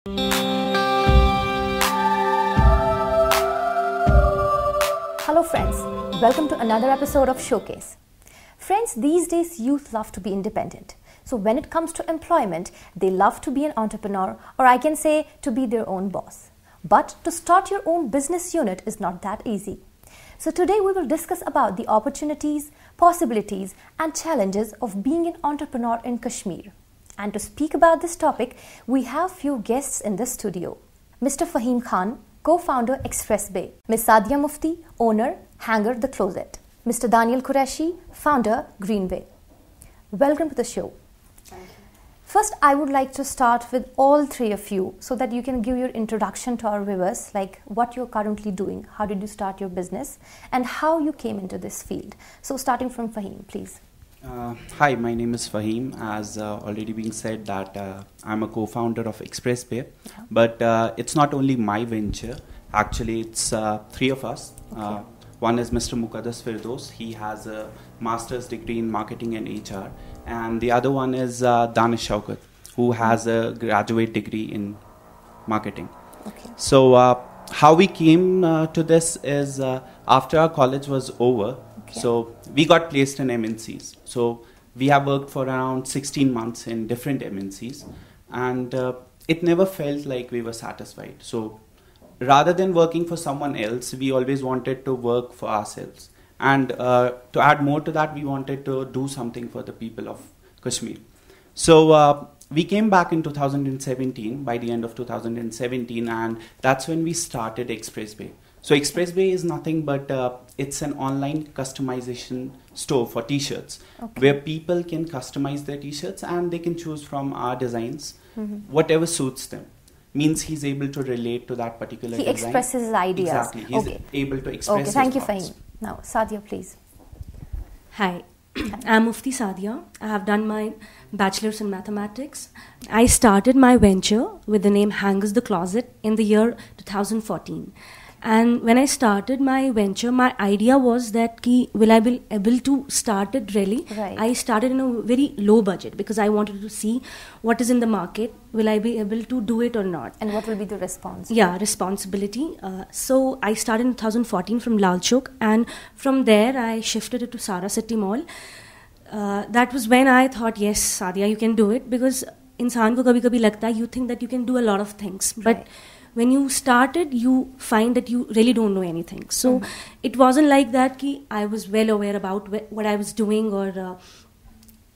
Hello friends, welcome to another episode of Showcase. Friends, these days youth love to be independent. So when it comes to employment, they love to be an entrepreneur, or I can say to be their own boss. But to start your own business unit is not that easy. So today we will discuss about the opportunities, possibilities and challenges of being an entrepreneur in Kashmir. And to speak about this topic, we have few guests in the studio. Mr. Fahim Khan, co-founder Express Bay. Ms. Sadia Mufti, owner Hanger the Closet. Mr. Daniel Qureshi, founder Greenway. Welcome to the show. Thank you. First, I would like to start with all three of you so that you can give your introduction to our viewers, like what you're currently doing, how did you start your business, and how you came into this field. So starting from Fahim, please. Hi, my name is Fahim. As already been said that I'm a co-founder of Express Bay, but it's not only my venture. Actually, it's three of us. Okay. One is Mr. Muqaddas Firdos. He has a master's degree in marketing and HR. And the other one is Danish Shaukat, who has a graduate degree in marketing. Okay. So how we came to this is after our college was over. Okay. So we got placed in MNCs. So we have worked for around 16 months in different MNCs, and it never felt like we were satisfied. So rather than working for someone else, we always wanted to work for ourselves. And to add more to that, we wanted to do something for the people of Kashmir. So we came back in 2017, by the end of 2017, and that's when we started Express Bay. So Express Bay is nothing but it's an online customization store for t-shirts, where people can customize their t-shirts and they can choose from our designs, whatever suits them. Means he's able to relate to that particular design. He expresses his ideas. Exactly. He's able to express his thank you, thoughts. Fahim. Now, Sadia, please. Hi, I'm Mufti Sadia. I have done my bachelor's in mathematics. I started my venture with the name Hangers the Closet in the year 2014. And when I started my venture, my idea was that will I be able to start it really? Right. I started in a very low budget because I wanted to see what is in the market. Will I be able to do it or not? And what will be the response? Yeah, responsibility. So I started in 2014 from Lal Chowk, and from there I shifted it to Sara City Mall. That was when I thought, yes, Sadia, you can do it, because insaan ko kabhi kabhi lagta hai, you think that you can do a lot of things, but Right. when you started, you find that you really don't know anything. So it wasn't like that ki I was well aware about what I was doing, or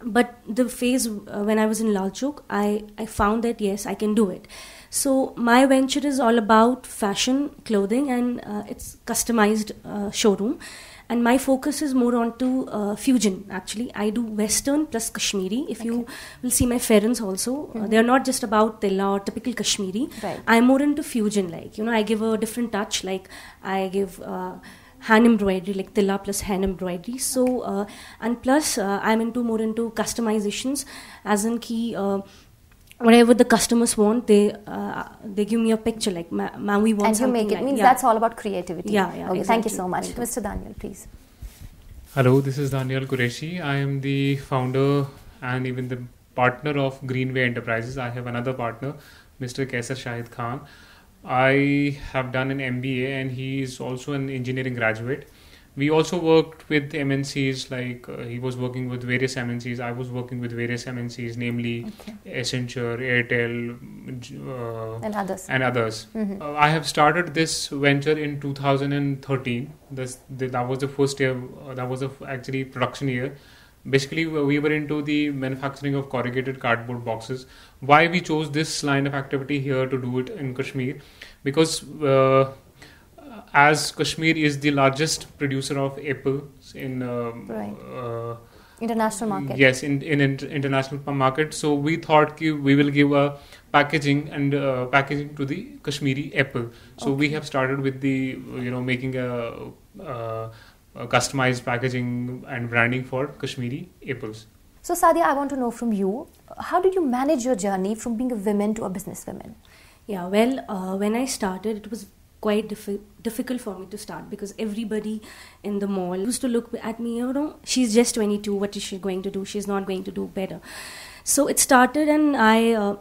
but the phase when I was in Lal Chowk, I found that yes, I can do it. So my venture is all about fashion, clothing, and it's customized showroom. And my focus is more onto fusion, actually. I do Western plus Kashmiri. If you will see my ferens also, they are not just about Tilla or typical Kashmiri. Right. I'm more into fusion, like, I give a different touch, like I give hand embroidery, like Tilla plus hand embroidery. So, and plus I'm more into customizations, as in whatever the customers want, they give me a picture, like, ma'am, we want and you something make it. like, Means that's all about creativity. Yeah, Okay, thank you exactly. so much. Thank you. Mr. Daniel, please. Hello, this is Daniel Qureshi. I am the founder and even the partner of Greenway Enterprises. I have another partner, Mr. Kaisar Shahid Khan. I have done an MBA and he is also an engineering graduate. We also worked with MNCs, like he was working with various MNCs. I was working with various MNCs, namely Accenture, Airtel, And others. I have started this venture in 2013. That was the first year. That was actually production year. Basically, we were into the manufacturing of corrugated cardboard boxes. Why we chose this line of activity here to do it in Kashmir? Because as Kashmir is the largest producer of apples in International market. Yes, in international market. So we thought we will give a packaging to the Kashmiri apple. So we have started with the making a customized packaging and branding for Kashmiri apples. So Sadia, I want to know from you, how did you manage your journey from being a woman to a businesswoman? Yeah, well, when I started, it was quite difficult for me to start, because everybody in the mall used to look at me, she's just 22, what is she going to do? She's not going to do better. So it started, and I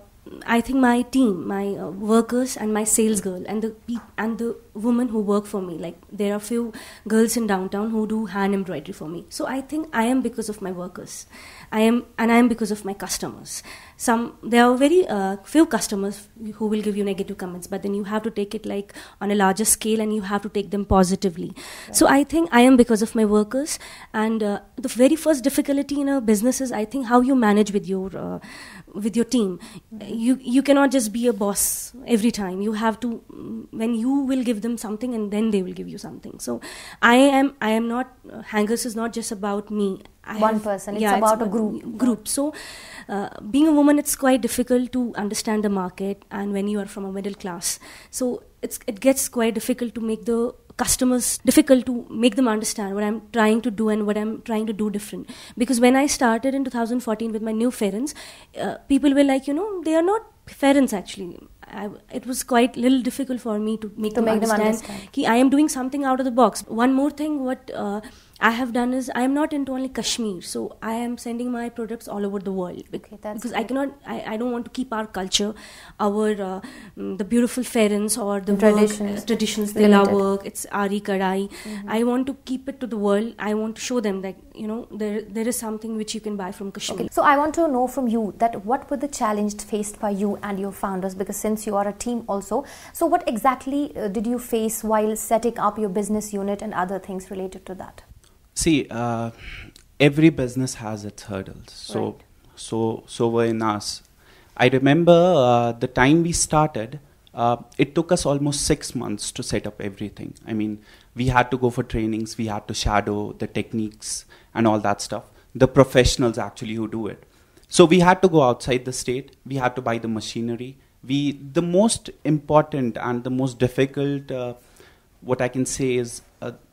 I think my team, my workers, and my sales girl, and the women who work for me. Like, there are few girls in downtown who do hand embroidery for me. So I think I am because of my workers. I am because of my customers. There are very few customers who will give you negative comments, but then you have to take it like on a larger scale, and you have to take them positively. Right. So I think I am because of my workers. And the very first difficulty in a business is, I think, how you manage with your team. You cannot just be a boss every time. You have to, when you will give them something, and then they will give you something. So I am not, Hangers is not just about me. One person, it's about a group. So being a woman, it's quite difficult to understand the market, and when you are from a middle class, so it gets quite difficult to make the customers, difficult to make them understand what I'm trying to do and what I'm trying to do different. Because when I started in 2014 with my new Ferens, people were like, they are not Ferens actually. It was quite little difficult for me to make them understand. I am doing something out of the box. One more thing, what I have done is, I am not into only Kashmir, so I am sending my products all over the world. Okay, because great. I don't want to keep our culture, our the beautiful Ferens or the traditions, Tila work, it's Ari Kadai. Mm-hmm. I want to keep it to the world. I want to show them that there is something which you can buy from Kashmir. Okay. So I want to know from you that what were the challenges faced by you and your founders, because since you are a team also, so what exactly did you face while setting up your business unit and other things related to that? See, every business has its hurdles. So, right. so were in us. I remember the time we started, it took us almost 6 months to set up everything. I mean, we had to go for trainings, we had to shadow the techniques and all that stuff. The professionals actually who do it. So we had to go outside the state. We had to buy the machinery. The most important and the most difficult, what I can say is,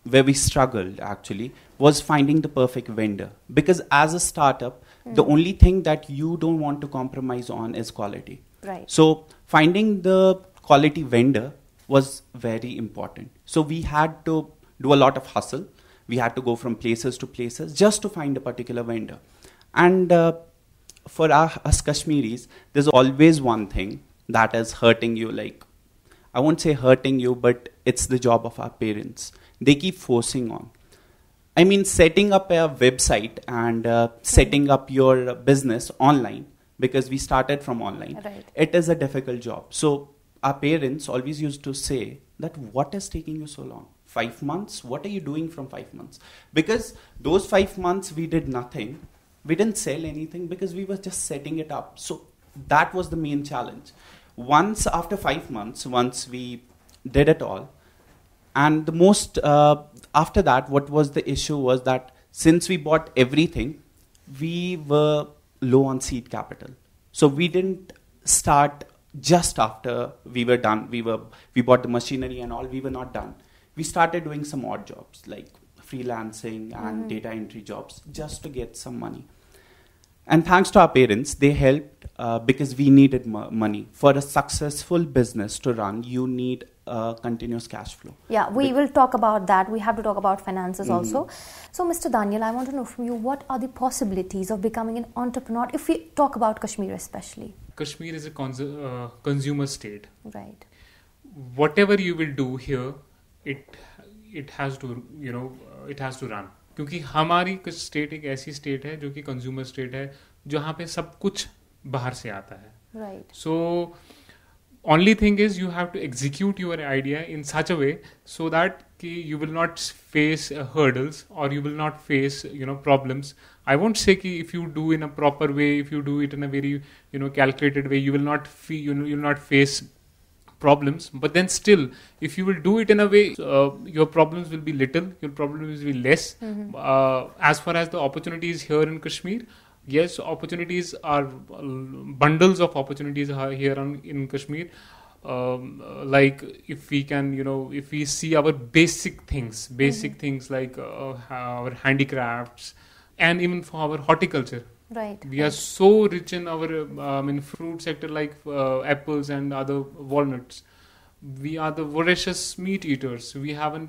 where we struggled actually was finding the perfect vendor. Because as a startup, the only thing that you don't want to compromise on is quality. Right. So finding the quality vendor was very important. So we had to do a lot of hustle. We had to go from places to places just to find a particular vendor. And for us Kashmiris, there's always one thing that is hurting you. Like, I won't say hurting you, but it's the job of our parents. They keep forcing on. I mean, setting up a website and setting up your business online, because we started from online, right. It is a difficult job. So our parents always used to say that, what is taking you so long? 5 months? What are you doing from 5 months? Because those 5 months we did nothing. We didn't sell anything because we were just setting it up. So that was the main challenge. Once after 5 months, once we did it all, and the most, after that, what was the issue was that since we bought everything, we were low on seed capital. So we didn't start just after we were done. We bought the machinery and all, we were not done. We started doing some odd jobs like freelancing and data entry jobs just to get some money. And thanks to our parents, they helped because we needed money. For a successful business to run, you need continuous cash flow. Yeah, we will talk about that. We have to talk about finances also. So, Mr. Daniel, I want to know from you, what are the possibilities of becoming an entrepreneur if we talk about Kashmir especially? Kashmir is a consumer state. Right. Whatever you will do here, it has to, it has to run. क्योंकि हमारी state एक ऐसी state है जो कि consumer state है, जहाँ पे सब कुछ बाहर से आता है. Right. So only thing is you have to execute your idea in such a way so that you will not face hurdles or you will not face problems. I won't say कि if you do in a proper way, if you do it in a very calculated way, you will not you will not face problems. But then still, if you will do it in a way, your problems will be little, your problems will be less. As far as the opportunities here in Kashmir, yes, opportunities are bundles of opportunities are here in Kashmir. Like if we can, if we see our basic things like our handicrafts and even for our horticulture. Right. We are so rich in our fruit sector like apples and other walnuts. We are the voracious meat eaters. We have a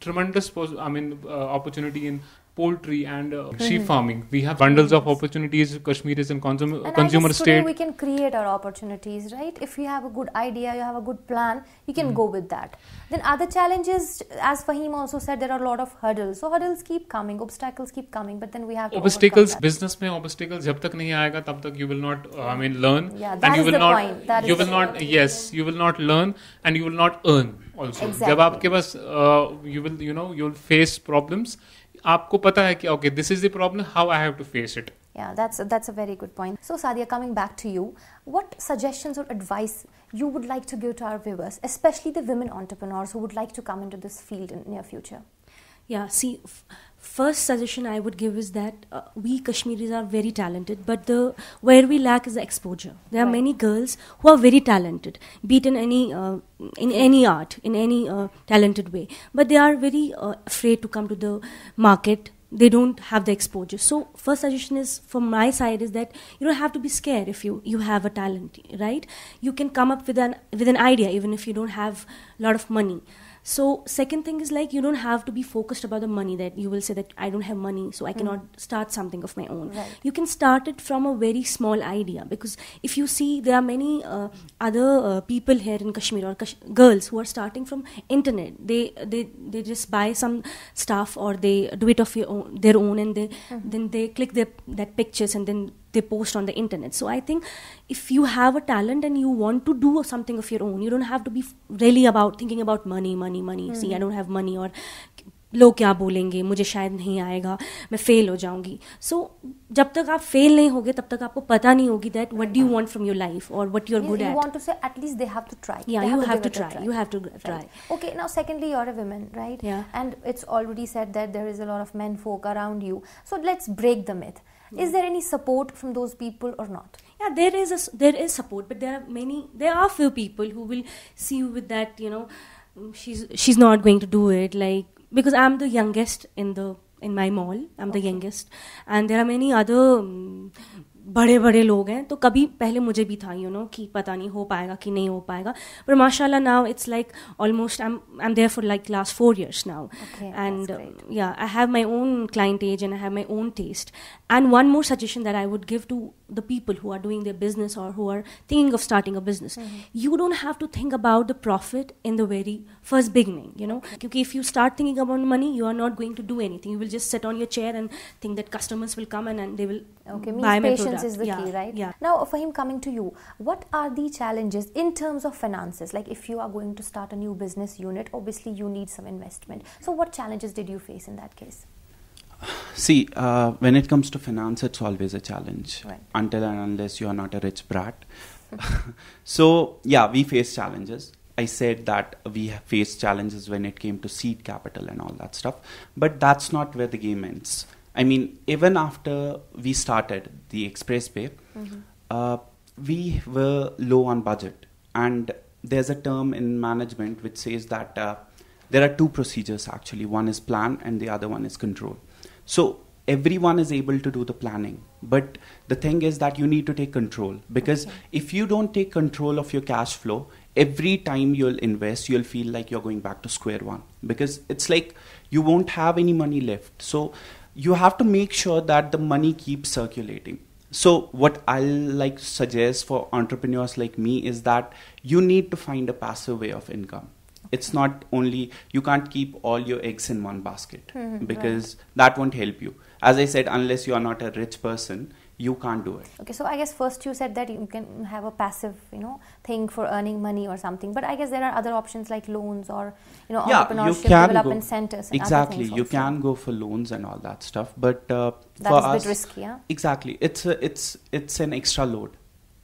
tremendous opportunity in poultry and sheep farming. We have bundles of opportunities. Kashmir is in consumer And I guess today state. we can create our opportunities, right? If you have a good idea, you have a good plan, you can go with that. Then other challenges, as Fahim also said, there are a lot of hurdles. So hurdles keep coming, obstacles keep coming, but then we have to Obstacles, overcome that. business में obstacles जब तक नहीं आएगा तब तक you will not learn, Yeah, and that you is will the not point. That you is will the not point. yes you will not learn, and you will not earn also. Exactly. जब आपके पास you will you'll face problems. आपको पता है कि okay, this is the problem, how I have to face it. Yeah, that's a very good point. So Sadia, coming back to you, what suggestions or advice you would like to give to our viewers, especially the women entrepreneurs who would like to come into this field in near future? Yeah, see, first suggestion I would give is that we Kashmiris are very talented, but where we lack is the exposure. There are Right. many girls who are very talented, be it in any art, in any talented way, but they are very afraid to come to the market. They don't have the exposure. So first suggestion is from my side is that you don't have to be scared if you have a talent, right? You can come up with an idea even if you don't have a lot of money. So second thing is like you don't have to be focused about the money, that you will say that I don't have money so I cannot start something of my own. Right. You can start it from a very small idea, because if you see there are many other people here in Kashmir or girls who are starting from internet. They just buy some stuff or they do it of their own and then they click that pictures and then they post on the internet. So I think if you have a talent and you want to do something of your own, you don't have to be really thinking about money. See, I don't have money, or लोग क्या बोलेंगे, मुझे शायद नहीं आएगा, मैं fail हो जाऊंगी. So जब तक आप फेल नहीं होगे तब तक आपको पता नहीं होगी that what do you want from your life or what you're good You at. want to say at least they have to try. Yeah, They you have to give it a try. You have to try. Right. Okay, now secondly, you're a woman, right? Yeah. And it's already said that there is a lot of men folk around you. So let's break the myth. Is there any support from those people or not? Yeah, there is support, but there are few people who will see you with that, she's not going to do it, like, because I'm the youngest in my mall. I'm the youngest, and there are many other बड़े बड़े लोग हैं, तो कभी पहले मुझे भी था कि पता नहीं हो पाएगा कि नहीं हो पाएगा, but mashallah now it's like almost I'm there for like last 4 years now. Okay, and that's great. yeah, I have my own client age and I have my own taste. And one more suggestion that I would give to the people who are doing their business or who are thinking of starting a business, you don't have to think about the profit in the very first beginning, because if you start thinking about money, you are not going to do anything. You will just sit on your chair and think that customers will come and they will Okay, buy means my patience product. is the Yeah, key, right? Yeah. Now, Fahim, coming to you, what are the challenges in terms of finances? Like if you are going to start a new business unit, obviously you need some investment. So what challenges did you face in that case? See, when it comes to finance, it's always a challenge, Right. until and unless you are not a rich brat. So, yeah, we face challenges. I said that we have faced challenges when it came to seed capital and all that stuff, but that's not where the game ends. I mean, even after we started the Expressway, we were low on budget, and there's a term in management which says that there are two procedures actually. One is plan and the other one is control. So everyone is able to do the planning, but the thing is that you need to take control, because if you don't take control of your cash flow, every time you'll invest, you'll feel like you're going back to square one, because it's like you won't have any money left. So you have to make sure that the money keeps circulating. So what I'll like to suggest for entrepreneurs like me is that you need to find a passive way of income. It's not only, you can't keep all your eggs in one basket, because that won't help you. As I said, unless you are not a rich person, you can't do it. Okay, so I guess first you said that you can have a passive, thing for earning money or something. But I guess there are other options like loans or, entrepreneurship, development centers. And exactly, other things you also. can go for loans and all that stuff. But That for is a us, bit risky, yeah? exactly, it's an extra load.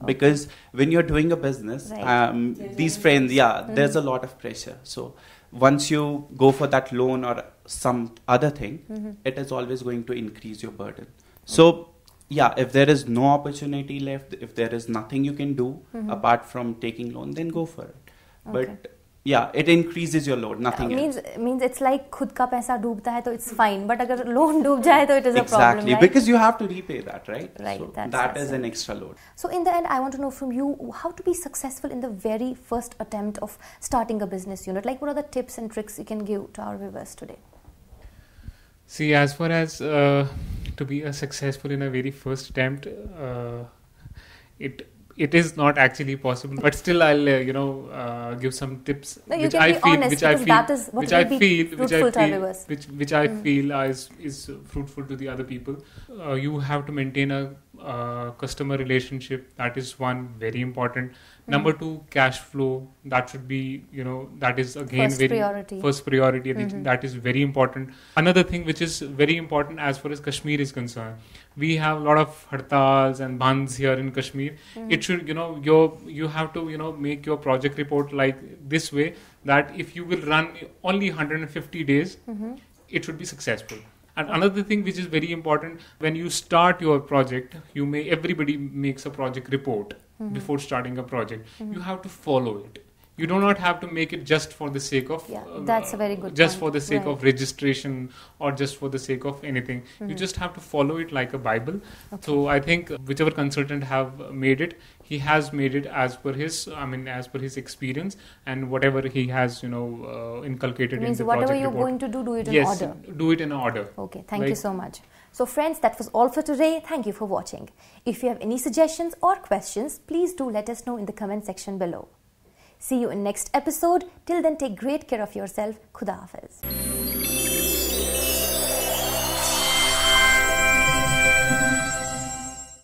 Because when you're doing a business, Right. these friends, there's a lot of pressure. So once you go for that loan or some other thing, it is always going to increase your burden. So if there is no opportunity left, if there is nothing you can do apart from taking loan, then go for it. But it increases your load, nothing else. Means it's like खुद का पैसा डूबता है तो it's fine, but अगर loan डूब जाए तो it is a problem, Exactly, right? because you have to repay that, right? Right, So that's that is it. an extra load. So in the end, I want to know from you how to be successful in the very first attempt of starting a business unit. Like what are the tips and tricks you can give to our viewers today? See, as far as to be a successful in a very first attempt, it is not actually possible. But still, I'll give some tips No, you can be honest, because that is what will be fruitful to our viewers. which I feel is fruitful to the other people. You have to maintain a customer relationship. That is one very important. Number two, cash flow. That should be, that is again first priority. That is very important. Another thing which is very important as far as Kashmir is concerned, we have a lot of hartals and bands here in Kashmir. It should, you have to, make your project report like this way, that if you will run only 150 days, it should be successful. And another thing which is very important, when you start your project, everybody makes a project report before starting a project. You have to follow it. You do not have to make it just for the sake of that's a very good just point. for the sake of registration or just for the sake of anything. You just have to follow it like a Bible. So I think whichever consultant have made it, he has made it as per his experience and whatever he has inculcated in the whatever project you're report. going to do it in Yes, order. do it in order. Okay, thank you so much. So friends, that was all for today. Thank you for watching. If you have any suggestions or questions, please do let us know in the comment section below. See you in next episode. Till then, take great care of yourself. Khuda Hafiz.